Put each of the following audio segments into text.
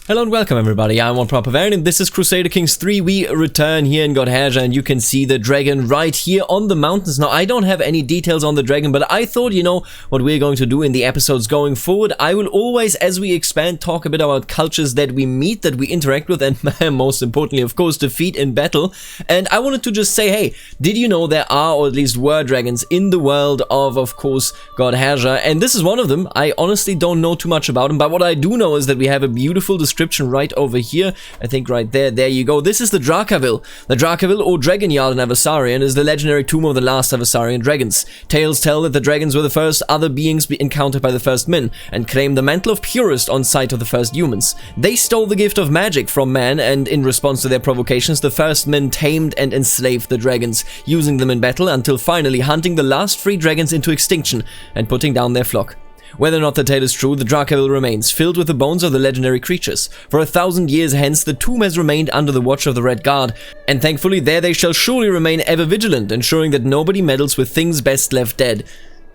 Hello and welcome everybody, I'm Bavarian and this is Crusader Kings 3. We return here in Godherja and you can see the dragon right here on the mountains. Now I don't have any details on the dragon, but I thought, you know, what we're going to do in the episodes going forward. I will always, as we expand, talk a bit about cultures that we meet, that we interact with, and most importantly, of course, defeat in battle. And I wanted to just say, hey, did you know there are, or at least were, dragons in the world of course, Godherja? And this is one of them. I honestly don't know too much about him, but what I do know is that we have a beautiful description right over here. I think right there you go. This is the Drakaville. The Drakaville, or Dragon Yard in Avasarian, is the legendary tomb of the last Avasarian dragons. Tales tell that the dragons were the first other beings encountered by the first men, and claim the mantle of purist on sight of the first humans. They stole the gift of magic from man, and in response to their provocations, the first men tamed and enslaved the dragons, using them in battle until finally hunting the last free dragons into extinction and putting down their flock. Whether or not the tale is true, the Drakaville remains, filled with the bones of the legendary creatures. For 1,000 years hence, the tomb has remained under the watch of the Red Guard, and thankfully there they shall surely remain ever vigilant, ensuring that nobody meddles with things best left dead.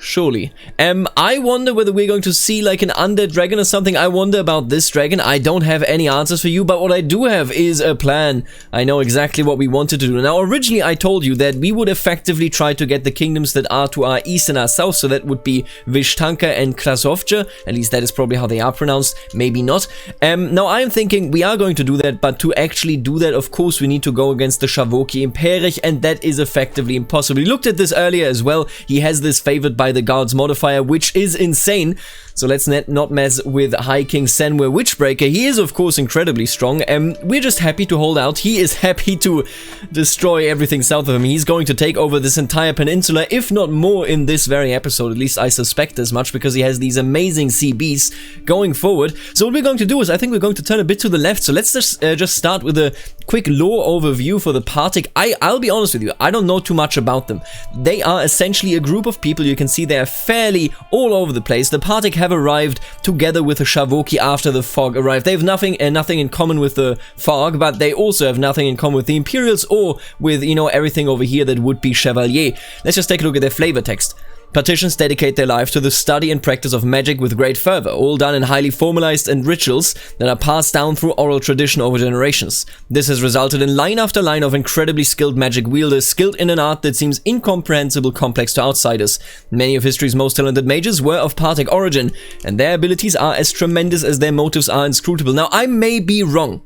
Surely. I wonder whether we're going to see like an undead dragon or something. I wonder about this dragon. I don't have any answers for you, but what I do have is a plan. I know exactly what we wanted to do. Now, originally I told you that we would effectively try to get the kingdoms that are to our east and our south, so that would be Vishtanka and Krasovcha. At least that is probably how they are pronounced, maybe not. Now I am thinking we are going to do that, but to actually do that, of course, we need to go against the Shavoki Imperich, and that is effectively impossible. We looked at this earlier as well. He has this favored by the guard's modifier, which is insane. So let's not mess with High King Senwe Witchbreaker. He is of course incredibly strong, and we're just happy to hold out. He is happy to destroy everything south of him. He's going to take over this entire peninsula, if not more, in this very episode. At least I suspect as much, because he has these amazing CBs going forward. So what we're going to do is, I think we're going to turn a bit to the left. So let's just start with a quick lore overview for the Partic. I'll be honest with you, I don't know too much about them. They are essentially a group of people. You can see they're fairly all over the place. The Partic have arrived together with the Shavoki after the Fog arrived. They have nothing in common with the Fog, but they also have nothing in common with the Imperials or with, you know, everything over here that would be Chevalier. Let's just take a look at their flavor text. Patricians dedicate their life to the study and practice of magic with great fervor, all done in highly formalized and rituals that are passed down through oral tradition over generations. This has resulted in line after line of incredibly skilled magic wielders, skilled in an art that seems incomprehensible complex to outsiders. Many of history's most talented mages were of Partic origin, and their abilities are as tremendous as their motives are inscrutable. Now, I may be wrong,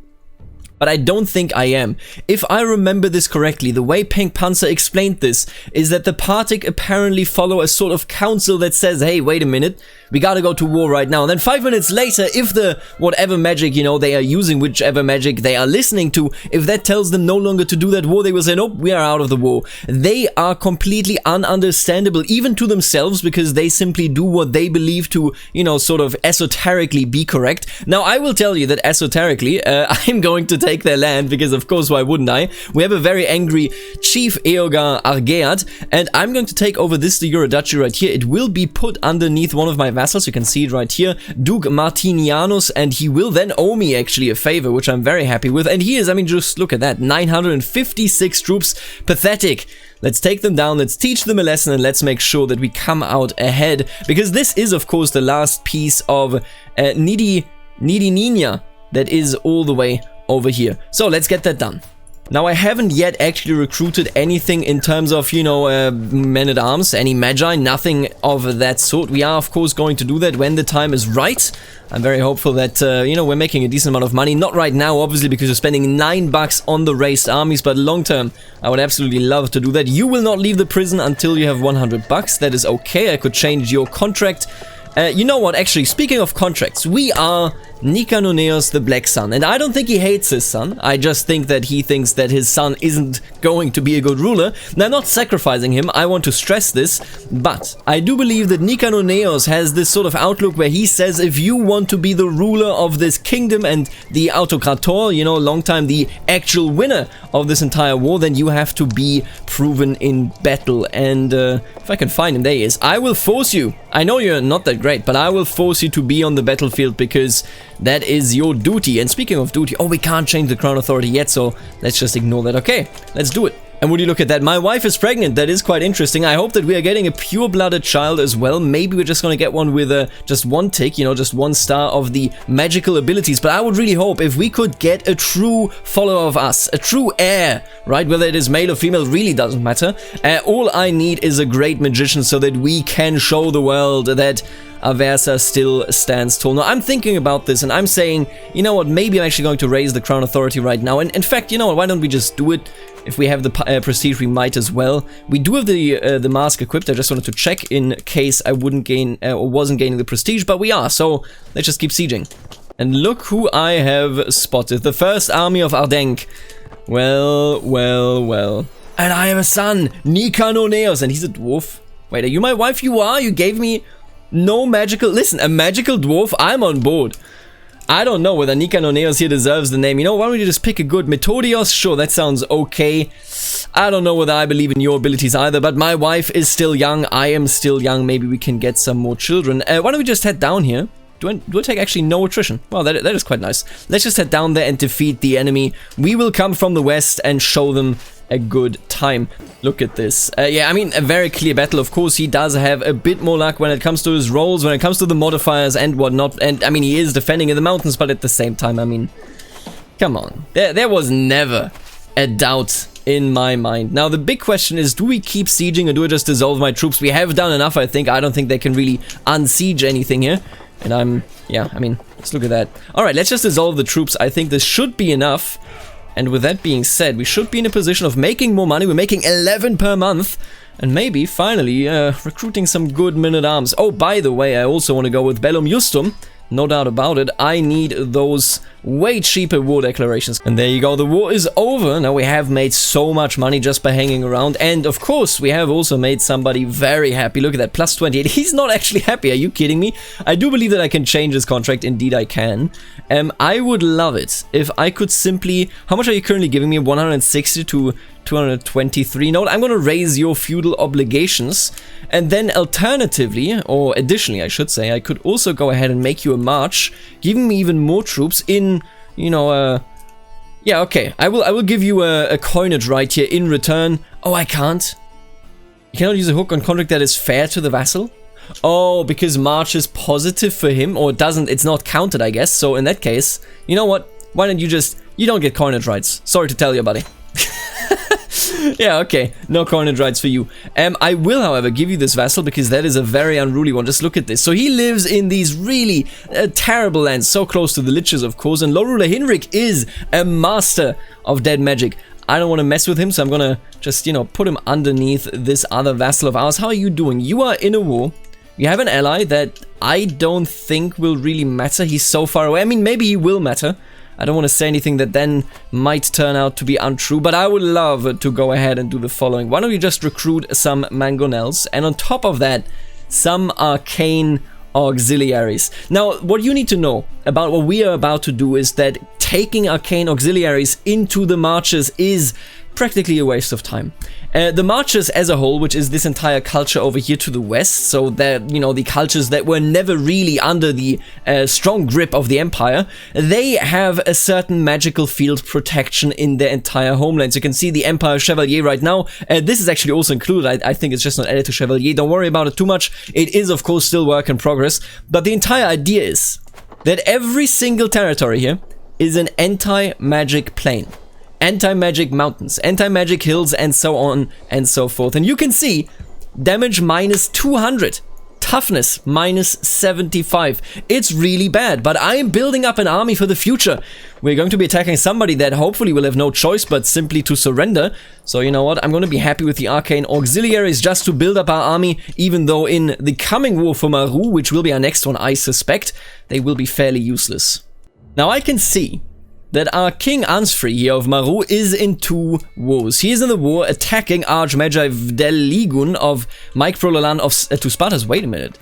but I don't think I am. If I remember this correctly, the way Pink Panzer explained this is that the Partic apparently follow a sort of council that says, hey, wait a minute, we gotta go to war right now. And then 5 minutes later, if the whatever magic, you know, they are using, whichever magic they are listening to, if that tells them no longer to do that war, they will say, nope, we are out of the war. They are completely ununderstandable, even to themselves, because they simply do what they believe to, you know, sort of esoterically be correct. Now, I will tell you that esoterically, I'm going to take their land, because of course, why wouldn't I? We have a very angry Chief Eogar Argeat, and I'm going to take over this the Euroduchy right here. It will be put underneath one of my vassals. You can see it right here, Duke Martinianus, and he will then owe me actually a favor, which I'm very happy with. And he is, I mean, just look at that, 956 troops. Pathetic. Let's take them down, let's teach them a lesson, and let's make sure that we come out ahead, because this is of course the last piece of Needy Nina that is all the way over here. So let's get that done. Now, I haven't yet actually recruited anything in terms of, you know, men-at-arms, any magi, nothing of that sort. We are, of course, going to do that when the time is right. I'm very hopeful that, you know, we're making a decent amount of money. Not right now, obviously, because you're spending $9 on the raised armies, but long term, I would absolutely love to do that. You will not leave the prison until you have $100. That is okay. I could change your contract. You know what, actually, speaking of contracts, we are Nikanoneos the Black Sun, and I don't think he hates his son. I just think that he thinks that his son isn't going to be a good ruler. Now, I'm not sacrificing him, I want to stress this, but I do believe that Nikanoneos has this sort of outlook where he says, if you want to be the ruler of this kingdom and the autokrator, you know, long time the actual winner of this entire war, then you have to be proven in battle. And if I can find him, there he is. I will force you. I know you're not that great, but I will force you to be on the battlefield, because that is your duty. And speaking of duty, oh, we can't change the crown authority yet, so let's just ignore that. Okay, let's do it. And would you look at that, my wife is pregnant. That is quite interesting. I hope that we are getting a pure-blooded child as well. Maybe we're just gonna get one with just one tick, you know, just 1 star of the magical abilities. But I would really hope if we could get a true follower of us, a true heir, right? Whether it is male or female really doesn't matter. All I need is a great magician so that we can show the world that Aversa still stands tall. Now, I'm thinking about this and I'm saying, you know what, maybe I'm actually going to raise the Crown Authority right now. And in fact, you know what, why don't we just do it? If we have the prestige, we might as well. We do have the mask equipped. I just wanted to check in case I wouldn't gain or wasn't gaining the prestige, but we are. So let's just keep sieging. And look who I have spotted. The first army of Ardenk. Well, well, well. And I have a son, Nikanoneos, and he's a dwarf. Wait, are you my wife? You are? You gave me no magical... Listen, a magical dwarf? I'm on board. I don't know whether Nikanoneos here deserves the name. You know, why don't you just pick a good Metodios? Sure, that sounds okay. I don't know whether I believe in your abilities either, but my wife is still young. I am still young. Maybe we can get some more children. Why don't we just head down here? Do I take actually no attrition? Well, that is quite nice. Let's just head down there and defeat the enemy. We will come from the west and show them a good time. Look at this. Yeah, I mean, a very clear battle. Of course, he does have a bit more luck when it comes to his rolls, when it comes to the modifiers and whatnot. And, I mean, he is defending in the mountains, but at the same time, I mean, come on. There was never a doubt in my mind. Now, the big question is, do we keep sieging or do I just dissolve my troops? We have done enough, I think. I don't think they can really unsiege anything here. And yeah, I mean, let's look at that. Alright, let's just dissolve the troops. I think this should be enough. And with that being said, we should be in a position of making more money. We're making 11 per month. And maybe, finally, recruiting some good men-at-arms. Oh, by the way, I also want to go with Bellum Justum. No doubt about it. I need those way cheaper war declarations. And there you go. The war is over. Now we have made so much money just by hanging around. And of course, we have also made somebody very happy. Look at that. Plus 28. He's not actually happy. Are you kidding me? I do believe that I can change his contract. Indeed, I can. I would love it if I could simply... How much are you currently giving me? 160 to 223. No, I'm going to raise your feudal obligations. And then alternatively, or additionally I should say, I could also go ahead and make you a march, giving me even more troops in, you know, yeah, okay. I will give you a coinage right here in return. Oh, I can't. You cannot use a hook on contract that is fair to the vassal? Oh, because march is positive for him, or it doesn't, it's not counted, I guess. So in that case, you know what? Why don't you just, you don't get coinage rights. Sorry to tell you, buddy. Yeah, okay, no coinage rights for you. I will, however, give you this vassal because that is a very unruly one. Just look at this. So he lives in these really terrible lands, so close to the liches, of course. And Low Ruler Hinrik is a master of dead magic. I don't want to mess with him, so I'm gonna just, you know, put him underneath this other vassal of ours. How are you doing? You are in a war. You have an ally that I don't think will really matter. He's so far away. I mean, maybe he will matter. I don't want to say anything that then might turn out to be untrue, but I would love to go ahead and do the following. Why don't we just recruit some mangonels, and on top of that, some arcane auxiliaries. Now, what you need to know about what we are about to do is that taking arcane auxiliaries into the marches is practically a waste of time. The marches as a whole, which is this entire culture over here to the west, so that, you know, the cultures that were never really under the strong grip of the empire, they have a certain magical field protection in their entire homeland. So you can see the Empire Chevalier right now. This is actually also included. I think it's just not added to Chevalier. Don't worry about it too much. It is, of course, still work in progress. But the entire idea is that every single territory here is an anti-magic plane. Anti-magic mountains, anti-magic hills, and so on and so forth. And you can see damage minus 200, toughness minus 75. It's really bad, but I am building up an army for the future. We're going to be attacking somebody that hopefully will have no choice but simply to surrender. So you know what, I'm going to be happy with the arcane auxiliaries just to build up our army, even though in the coming war for Maru, which will be our next one, I suspect, they will be fairly useless. Now I can see that our King Ansfree here of Maru is in two wars. He is in the war attacking Archmagi Vdeligun of Mike Prololan of Tuspartas. Wait a minute.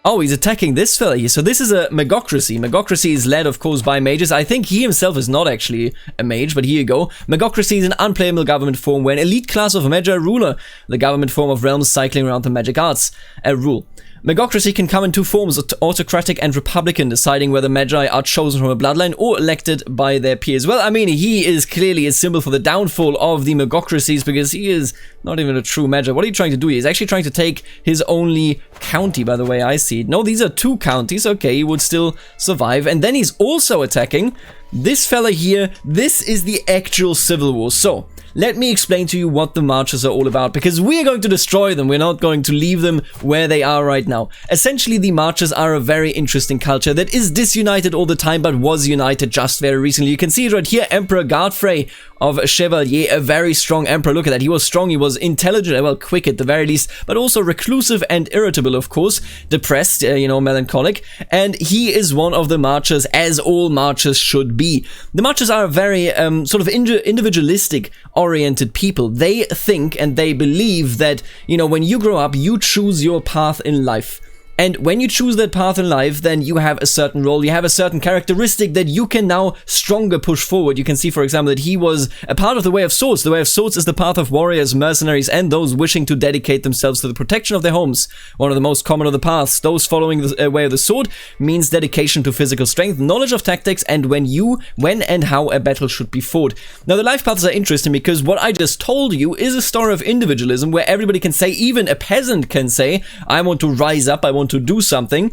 Oh, he's attacking this fella here. So this is a Magocracy. Magocracy is led, of course, by mages. I think he himself is not actually a mage, but here you go. Magocracy is an unplayable government form where an elite class of Magi ruler, the government form of realms cycling around the magic arts, rule. Magocracy can come in two forms, autocratic and republican, deciding whether magi are chosen from a bloodline or elected by their peers. Well, I mean, he is clearly a symbol for the downfall of the magocracies, because he is not even a true magi. What are you trying to do? He's actually trying to take his only county, by the way I see it. No, these are 2 counties. Okay, he would still survive. And then he's also attacking this fella here. This is the actual civil war. So let me explain to you what the marches are all about, because we are going to destroy them. We're not going to leave them where they are right now. Essentially, the marches are a very interesting culture that is disunited all the time, but was united just very recently. You can see it right here. Emperor Godfrey of Chevalier, a very strong emperor. Look at that. He was strong, he was intelligent, well, quick at the very least, but also reclusive and irritable, of course. Depressed, melancholic. And he is one of the marchers, as all marchers should be. The marchers are a very sort of individualistic oriented people. They think and they believe that, when you grow up, you choose your path in life. And when you choose that path in life, then you have a certain role, you have a certain characteristic that you can now stronger push forward. You can see, for example, that he was a part of the Way of Swords. The Way of Swords is the path of warriors, mercenaries, and those wishing to dedicate themselves to the protection of their homes. One of the most common of the paths. Those following the Way of the Sword means dedication to physical strength, knowledge of tactics, and when and how a battle should be fought. Now, the life paths are interesting because what I just told you is a story of individualism where everybody can say, even a peasant can say, I want to rise up, I want to do something.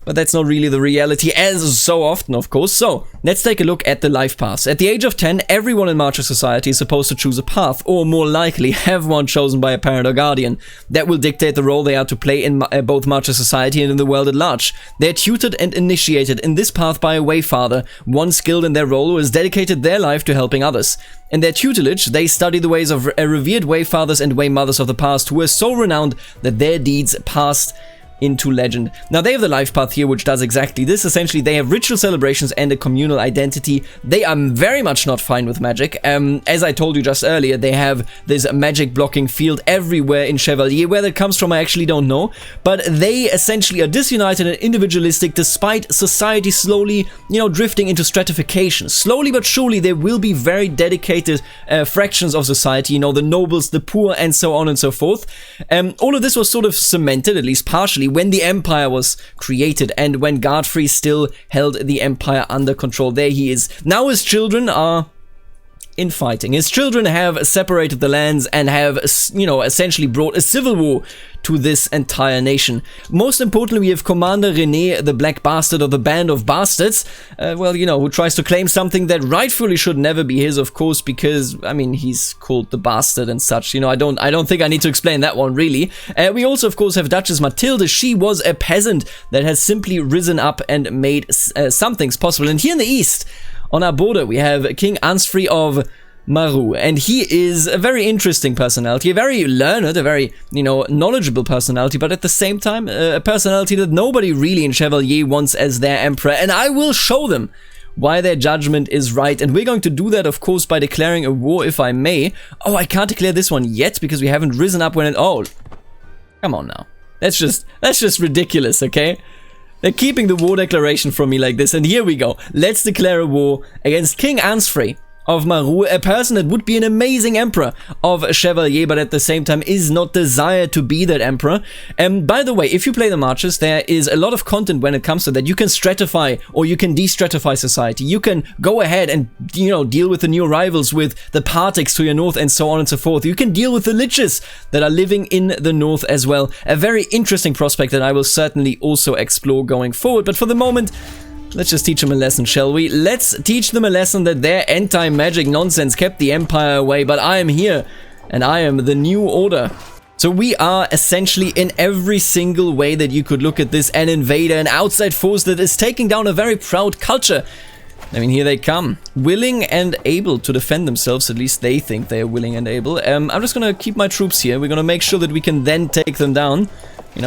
But that's not really the reality, as so often, of course. So, let's take a look at the life paths. At the age of 10, everyone in Marcher society is supposed to choose a path, or more likely, have one chosen by a parent or guardian. That will dictate the role they are to play in both Marcher society and in the world at large. They are tutored and initiated in this path by a wayfather, one skilled in their role who has dedicated their life to helping others. In their tutelage, they study the ways of revered wayfathers and waymothers of the past, who were so renowned that their deeds passed into legend. Now, they have the life path here, which does exactly this. Essentially, they have ritual celebrations and a communal identity. They are very much not fine with magic. As I told you just earlier, they have this magic blocking field everywhere in Chevalier. Where that comes from, I actually don't know. But they essentially are disunited and individualistic, despite society slowly, drifting into stratification. Slowly but surely, there will be very dedicated fractions of society, the nobles, the poor, and so on and so forth. All of this was sort of cemented, at least partially, when the empire was created and when Godfrey still held the empire under control. There he is. Now his children are infighting. His children have separated the lands and have, essentially brought a civil war to this entire nation. Most importantly, we have Commander René, the Black Bastard of the Band of Bastards, who tries to claim something that rightfully should never be his, of course, because, he's called the Bastard and such. I don't think I need to explain that one, really. We also, of course, have Duchess Mathilde. She was a peasant that has simply risen up and made some things possible. And here in the east, on our border, we have King Ansfrey of Maru, and he is a very interesting personality, a very learned, a very, knowledgeable personality, but at the same time, a personality that nobody really in Chevalier wants as their emperor, and I will show them why their judgment is right, and we're going to do that, of course, by declaring a war, if I may. Oh, I can't declare this one yet, because we haven't risen up when it... Oh, come on now. That's just ridiculous, okay? They're keeping the war declaration from me like this, and here we go. Let's declare a war against King Ansfrey of Maru, a person that would be an amazing emperor of Chevalier, but at the same time is not desired to be that emperor. And by the way, if you play the marches, there is a lot of content when it comes to that. You can stratify or you can de-stratify society. You can go ahead and, deal with the new arrivals, with the Partics to your north and so on and so forth. You can deal with the Liches that are living in the north as well. A very interesting prospect that I will certainly also explore going forward. But for the moment, let's just teach them a lesson, shall we? Let's teach them a lesson that their anti-magic nonsense kept the empire away, but I am here, and I am the new order. So we are essentially, in every single way that you could look at this, an invader, an outside force that is taking down a very proud culture. Here they come, willing and able to defend themselves. At least they think they are willing and able. I'm just gonna keep my troops here. We're gonna make sure that we can then take them down.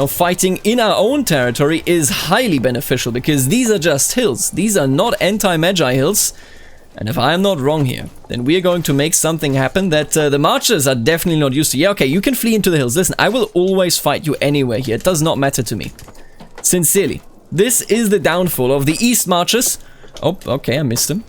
Fighting in our own territory is highly beneficial because these are just hills. These are not anti-magi hills. And if I am not wrong here, then we are going to make something happen that the marchers are definitely not used to. Yeah, okay, you can flee into the hills. Listen, I will always fight you anywhere here. It does not matter to me. Sincerely. This is the downfall of the East marchers. Oh, okay, I missed him.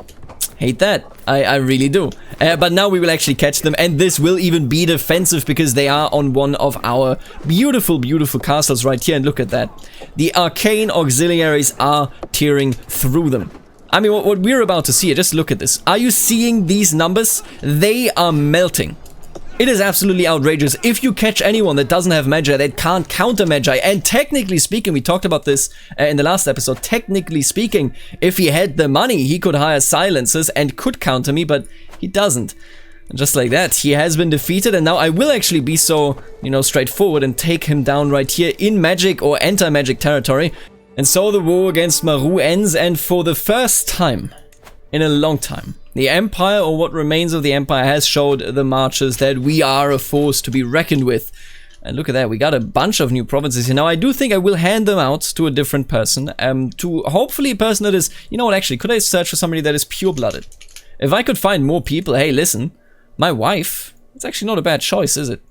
Hate that. I really do. But now we will actually catch them, and this will even be defensive because they are on one of our beautiful, beautiful castles right here. And look at that. The arcane auxiliaries are tearing through them. I mean, what we're about to see, just look at this. Are you seeing these numbers? They are melting. It is absolutely outrageous. If you catch anyone that doesn't have Magi, that can't counter Magi, and technically speaking, we talked about this in the last episode, technically speaking, if he had the money, he could hire silencers and could counter me, but he doesn't. And just like that, he has been defeated, and now I will actually be so, you know, straightforward and take him down right here in magic or anti-magic territory. And so the war against Maru ends, and for the first time in a long time, the Empire, or what remains of the Empire, has showed the Marchers that we are a force to be reckoned with. And look at that, we got a bunch of new provinces here. Now, I do think I will hand them out to a different person, to hopefully a person that is, you know what, actually, could I search for somebody that is pure-blooded? If I could find more people, hey, listen, my wife, it's actually not a bad choice, is it?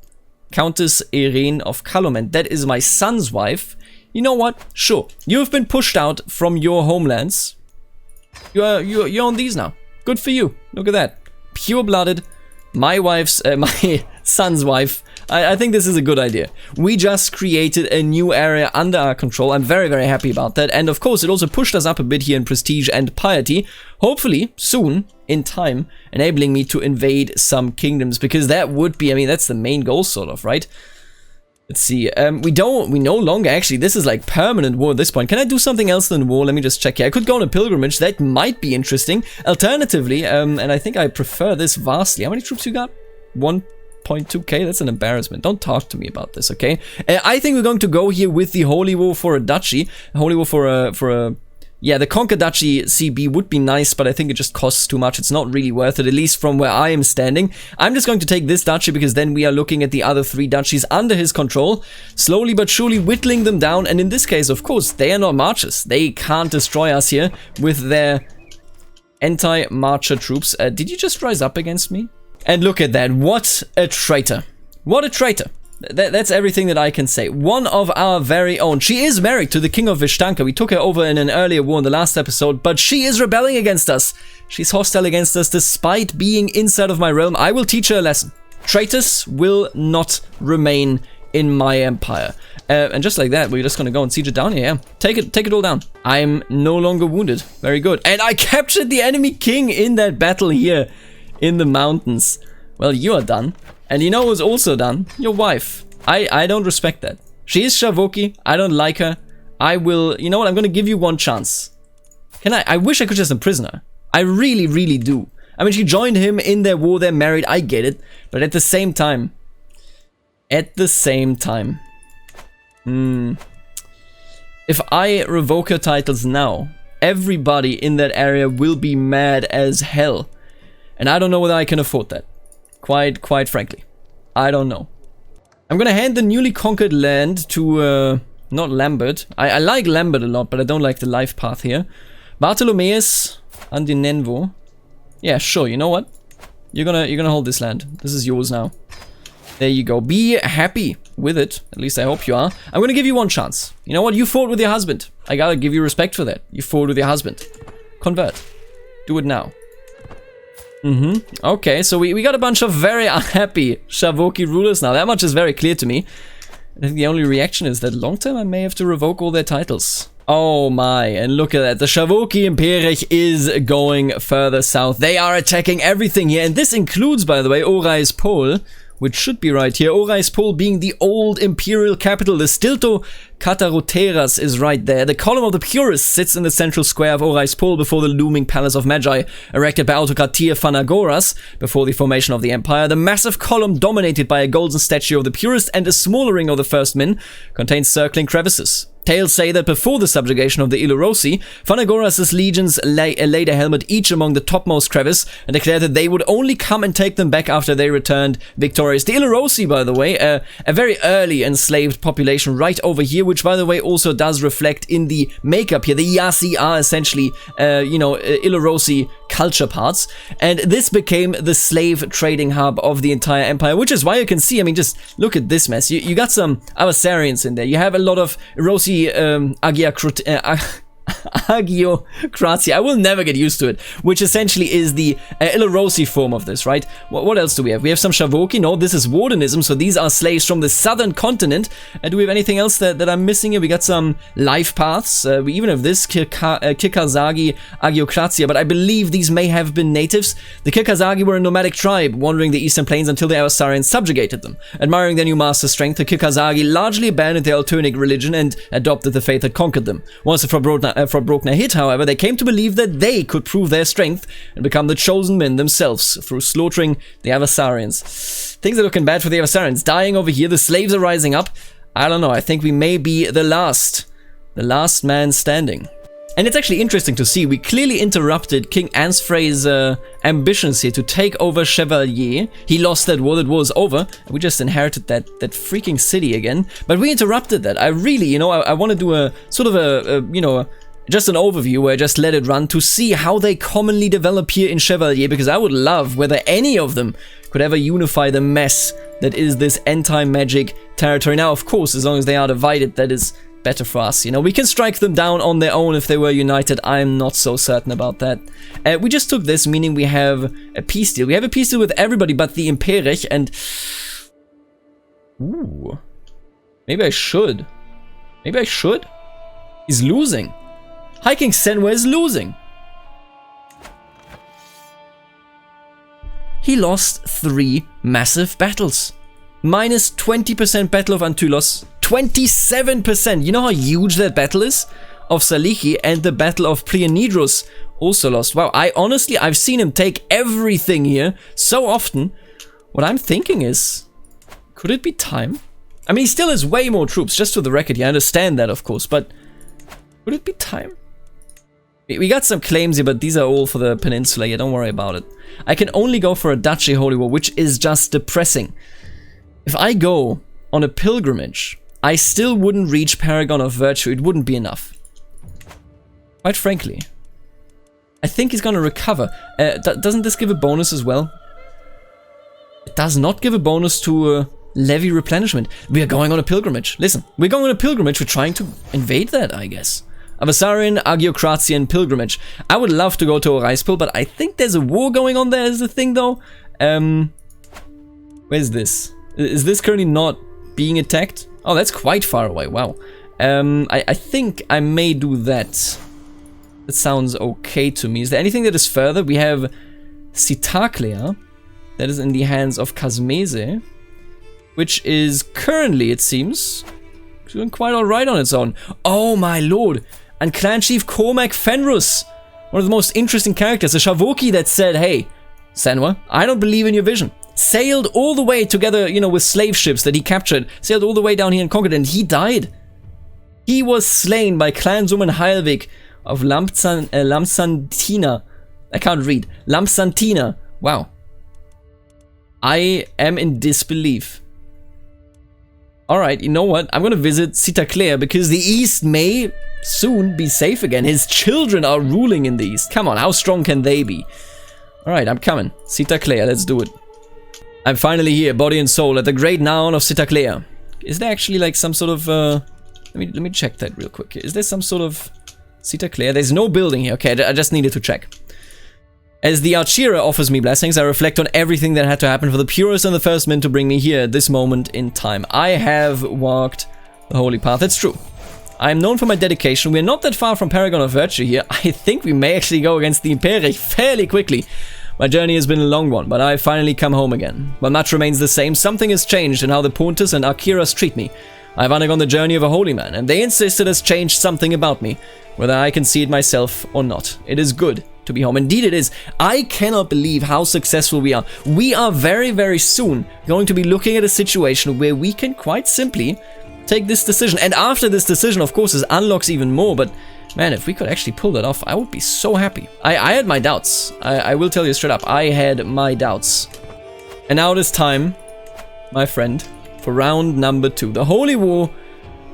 Countess Irene of Calumet, that is my son's wife. You know what, sure, you have been pushed out from your homelands. You're on these now. Good for you. Look at that. Pure-blooded. My son's wife. I think this is a good idea. We just created a new area under our control. I'm very, very happy about that. And of course, it also pushed us up a bit here in prestige and piety. Hopefully, soon, in time, enabling me to invade some kingdoms. Because that would be, I mean, that's the main goal, sort of, right? Let's see, we no longer, actually, this is like permanent war at this point. Can I do something else than war? Let me just check here. I could go on a pilgrimage, that might be interesting. Alternatively, and I think I prefer this vastly. How many troops you got? 1.2k, that's an embarrassment. Don't talk to me about this, okay? I think we're going to go here with the Holy War for a duchy. Holy War for a yeah, the Conquer Duchy CB would be nice, but I think it just costs too much. It's not really worth it, at least from where I am standing. I'm just going to take this duchy because then we are looking at the other 3 duchies under his control, slowly but surely whittling them down. And in this case, of course, they are not marchers. They can't destroy us here with their anti-marcher troops. Did you just rise up against me? And look at that. What a traitor. What a traitor. That's everything that I can say. One of our very own. She is married to the king of Vishtanka. We took her over in an earlier war in the last episode, but she is rebelling against us. She's hostile against us despite being inside of my realm. I will teach her a lesson. Traitors will not remain in my empire. And just like that, we're just gonna go and siege it down here. Yeah. Take it all down. I'm no longer wounded. Very good. And I captured the enemy king in that battle here in the mountains. Well, you are done. And you know who's also done? Your wife. I don't respect that. She is Shavoki. I don't like her. I will... You know what? I'm gonna give you one chance. Can I? I wish I could just imprison her. I really, really do. I mean, she joined him in their war. They're married. I get it. But at the same time... If I revoke her titles now, everybody in that area will be mad as hell. And I don't know whether I can afford that. Quite frankly. I don't know. I'm gonna hand the newly conquered land to, not Lambert. I like Lambert a lot, but I don't like the life path here. Bartholomeus Andinenvo. Yeah, sure, you know what? You're gonna hold this land. This is yours now. There you go. Be happy with it. At least I hope you are. I'm gonna give you one chance. You know what? You fought with your husband. I gotta give you respect for that. You fought with your husband. Convert. Do it now. Okay, so we got a bunch of very unhappy Shavoki rulers now. That much is very clear to me. I think the only reaction is that long term I may have to revoke all their titles. Oh my, and look at that. The Shavoki Imperich is going further south. They are attacking everything here, and this includes, by the way, Oraispol, which should be right here. Oraispol being the old imperial capital. The Stilto Kataroteras is right there. The column of the Purists sits in the central square of Oraispol before the looming Palace of Magi, erected by autocrat Phanagoras before the formation of the empire. The massive column, dominated by a golden statue of the Purist and a smaller ring of the First Min, contains circling crevices. Tales say that before the subjugation of the Illurosi, Phanagoras' legions laid a helmet each among the topmost crevice and declared that they would only come and take them back after they returned victorious. The Illurosi, by the way, a very early enslaved population right over here, which, by the way, also does reflect in the makeup here. The Yasi are essentially, Illurosi culture parts, and this became the slave trading hub of the entire empire, which is why you can see, I mean, just look at this mess. You got some Avasarians in there. You have a lot of Irosi Agiocratia. I will never get used to it, which essentially is the Ilorosi form of this, right? What else do we have? We have some Shavoki. No, this is Wardenism, so these are slaves from the southern continent. Do we have anything else that I'm missing here? We got some life paths. We even have this Kikazagi Agiocratia, but I believe these may have been natives. The Kikazagi were a nomadic tribe, wandering the eastern plains until the Avasarians subjugated them. Admiring their new master's strength, the Kikazagi largely abandoned their Altunic religion and adopted the faith that conquered them. Once the Frobrochna hit, however, they came to believe that they could prove their strength and become the chosen men themselves through slaughtering the Avasarians. Things are looking bad for the Avasarians. Dying over here, the slaves are rising up. I don't know, I think we may be the last man standing. And it's actually interesting to see, we clearly interrupted King Ansfrey's ambitions here to take over Chevalier. He lost that war, that war is over, and we just inherited that freaking city again. But we interrupted that. I really, you know, I want to do a sort of you know, just an overview where I just let it run to see how they commonly develop here in Chevalier, because I would love whether any of them could ever unify the mess that is this anti-magic territory. Now, of course, as long as they are divided, that is better for us. You know, we can strike them down on their own if they were united. I'm not so certain about that. We just took this, meaning we have a peace deal. We have a peace deal with everybody but the Imperich, and... Ooh. Maybe I should. Maybe I should? He's losing. High King Senwa is losing. He lost 3 massive battles. Minus 20% Battle of Antylos. 27%! You know how huge that battle is? Of Saliki, and the Battle of Prienidros also lost. Wow, I've seen him take everything here so often. What I'm thinking is, could it be time? I mean, he still has way more troops, just for the record here. I understand that, of course, but would it be time? We got some claims here, but these are all for the peninsula. Yeah, don't worry about it. I can only go for a Duchy Holy War, which is just depressing. If I go on a pilgrimage, I still wouldn't reach Paragon of Virtue. It wouldn't be enough. Quite frankly. I think he's gonna recover. Doesn't this give a bonus as well? It does not give a bonus to levy replenishment. We are going on a pilgrimage. Listen, we're going on a pilgrimage. We're trying to invade that, I guess. Avasarian, Agiocratian pilgrimage. I would love to go to Oraispil, but I think there's a war going on there as the thing, though. Where's this? Is this currently not being attacked? Oh, that's quite far away. Wow. I think I may do that. That sounds okay to me. Is there anything that is further? We have Cittaclea. That is in the hands of Casmese, which is currently, it seems, doing quite alright on its own. Oh my lord! And Clan Chief Cormac Fenrus, one of the most interesting characters, a Shavoki that said, hey, Senwa, I don't believe in your vision. Sailed all the way together, you know, with slave ships that he captured, sailed all the way down here and conquered, and he died. He was slain by clanswoman Heilvig of Lampsantina. I can't read. Lampsantina. Wow. I am in disbelief. Alright, you know what? I'm gonna visit Cittaclea because the East may soon be safe again. His children are ruling in the East. Come on, how strong can they be? Alright, I'm coming. Cittaclea, let's do it. I'm finally here, body and soul, at the great noun of Cittaclea. Is there actually like some sort of... let me check that real quick. Is there some sort of... Cittaclea? There's no building here. Okay, I just needed to check. As the Archera offers me blessings, I reflect on everything that had to happen for the purest and the first men to bring me here at this moment in time. I have walked the holy path. It's true. I am known for my dedication. We're not that far from Paragon of Virtue here. I think we may actually go against the Imperich fairly quickly. My journey has been a long one, but I finally come home again. While much remains the same, something has changed in how the Pontus and Archeras treat me. I've undergone the journey of a holy man, and they insist it has changed something about me, whether I can see it myself or not. It is good to be home. Indeed it is. I cannot believe how successful we are. We are very, very soon going to be looking at a situation where we can quite simply take this decision. And after this decision, of course, it unlocks even more, but man, if we could actually pull that off, I would be so happy. I had my doubts. I will tell you straight up, I had my doubts. And now it is time, my friend, for round number 2. The Holy War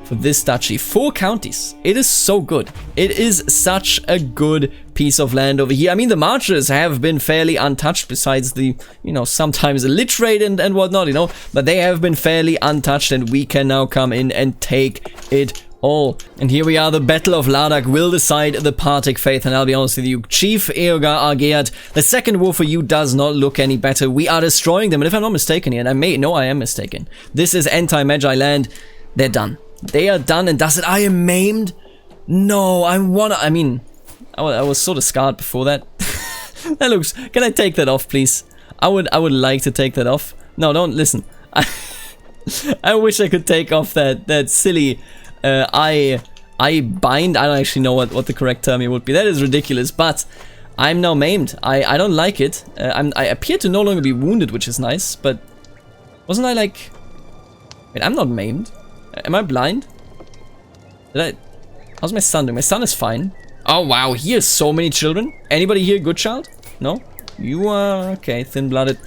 for this duchy. 4 counties. It is so good. It is such a good piece of land over here. I mean, the marchers have been fairly untouched, besides the, you know, sometimes a lich raid and whatnot, you know, but they have been fairly untouched, and we can now come in and take it all. And here we are, the Battle of Lardak will decide the Partic faith, and I'll be honest with you, Chief Eogar Argead, the second war for you does not look any better. We are destroying them, and if I'm not mistaken here, and I am mistaken, this is anti-Magi land, they're done. They are done, and does it? I am maimed? No, I was sort of scarred before that. That looks, can I take that off, please? I would like to take that off. No, don't, listen. I wish I could take off that silly eye bind. I don't actually know what the correct term here would be. That is ridiculous, but I'm now maimed. I don't like it. I appear to no longer be wounded, which is nice, but wasn't I like... Wait, I'm not maimed. Am I blind? How's my son doing? My son is fine. Oh wow, he has so many children. Anybody here good child? No? You are... okay, thin-blooded.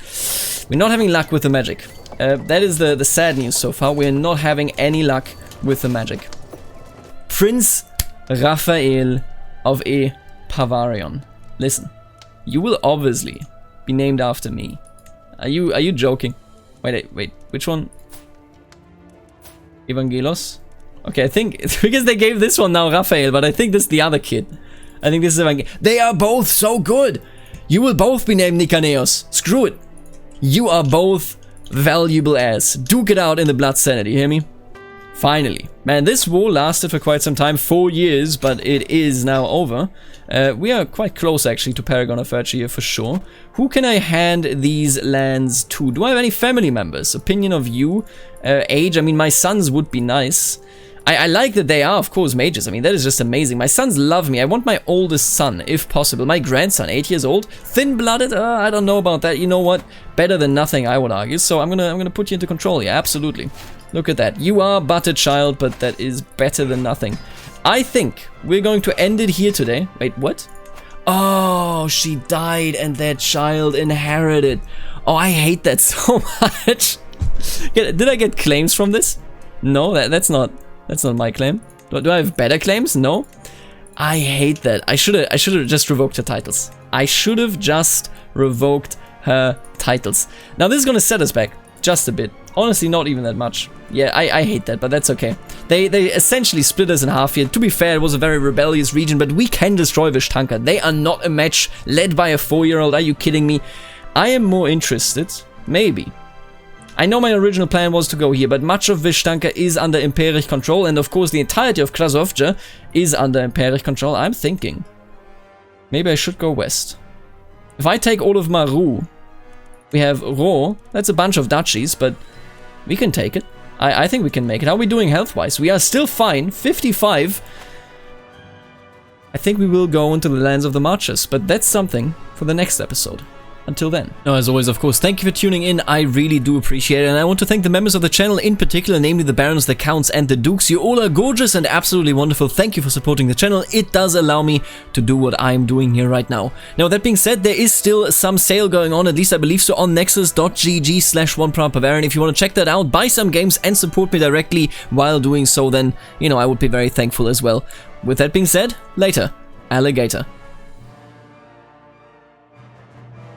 We're not having luck with the magic. That is the sad news so far. We're not having any luck with the magic. Prince Raphael of Bavarian. Listen, you will obviously be named after me. Are you joking? Wait, which one? Evangelos? Okay, I think it's because they gave this one now Raphael, but I think this is the other kid. I think this is Evangelos. They are both so good! You will both be named Nikaneos. Screw it. You are both valuable as. Duke it out in the blood senate, you hear me? Finally. Man, this war lasted for quite some time, 4 years, but it is now over. We are quite close actually to Paragon of Virtue here for sure. Who can I hand these lands to? Do I have any family members? Opinion of you? Age? I mean, my sons would be nice. I like that they are, of course, mages. I mean, that is just amazing. My sons love me. I want my oldest son, if possible. My grandson, 8 years old. Thin-blooded? I don't know about that. You know what? Better than nothing, I would argue. So I'm gonna put you into control here. Absolutely. Look at that. You are but a child, but that is better than nothing. I think we're going to end it here today. Wait, what? Oh, she died and that child inherited. Oh, I hate that so much. Did I get claims from this? No, that's not my claim. Do I have better claims? No. I hate that. I should have just revoked her titles. I should have just revoked her titles. Now this is gonna set us back just a bit. Honestly, not even that much. Yeah, I hate that, but that's okay. They essentially split us in half here. To be fair, it was a very rebellious region, but we can destroy Vishtanka. They are not a match led by a 4-year-old. Are you kidding me? I am more interested, maybe. I know my original plan was to go here, but much of Vishtanka is under Imperial control, and of course the entirety of Krasovja is under Imperial control. I'm thinking maybe I should go west. If I take all of Maru, we have Ro. That's a bunch of duchies, but we can take it. I think we can make it. How are we doing health-wise? We are still fine. 55. I think we will go into the lands of the Marchers, but that's something for the next episode. Until then. Now, as always, of course, thank you for tuning in. I really do appreciate it, and I want to thank the members of the channel in particular, namely the Barons, the Counts, and the Dukes. You all are gorgeous and absolutely wonderful. Thank you for supporting the channel. It does allow me to do what I'm doing here right now. Now, that being said, there is still some sale going on, at least I believe so, on nexus.gg/OneProudBavarian. If you want to check that out, buy some games and support me directly while doing so, then, you know, I would be very thankful as well. With that being said, later, alligator.